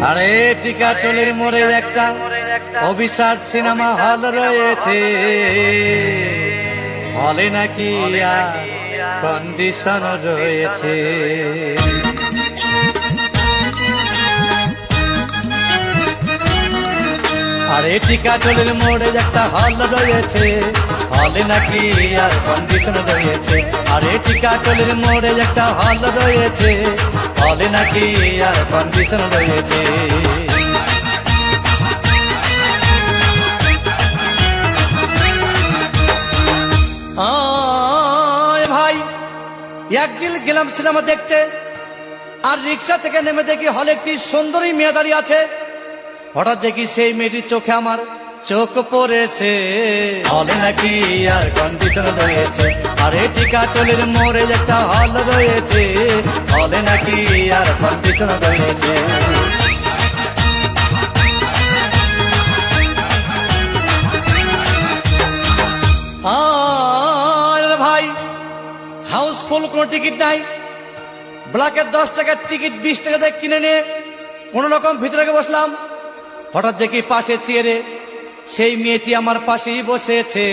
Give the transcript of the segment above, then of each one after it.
আরে টিকাটলের মোড়ে একটা অভিশাপ সিনেমা হল রয়েছে, হলে নাকি কন্ডিশন রয়েছে। আরে টিকাটলের মোড়ে একটা হল রয়েছে, হলে নাকি আর কন্ডিশন রয়েছে। আরে টিকাটলের মোড়ে একটা হল রয়েছে, হলে নাকি আর কন্ডিশন রয়েছে। ভাই একদিন গেলাম সিনেমা দেখতে, আর রিক্সা থেকে নেমে দেখি হলে একটি সুন্দরী মেয়ে দাঁড়িয়ে আছে। হঠাৎ দেখি সেই মেয়েটির চোখে আমার চোখ পড়েছে, হলে নাকি আর কন্ডিশন রয়েছে। আরে টিকাটলের মোড়ে একটা হল রয়েছে, হলে নাকি আর কন্ডিশন রয়েছে। ভাই হাউসফুল কোনো টিকিট নাই, ব্ল্যাকের 10 টাকার টিকিট 20 টাকা দিয়ে কিনে নিয়ে কোন রকম ভিতরে বসলাম। হঠাৎ দেখি পাশে চেয়ারে সেই মেয়েটি আমার পাশেই বসেছে,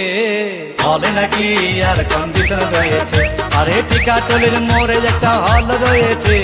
হলে নাকি আর কন্ডিশন রয়েছে। আরে টিকাটলের মোড়ে একটা হল রয়েছে।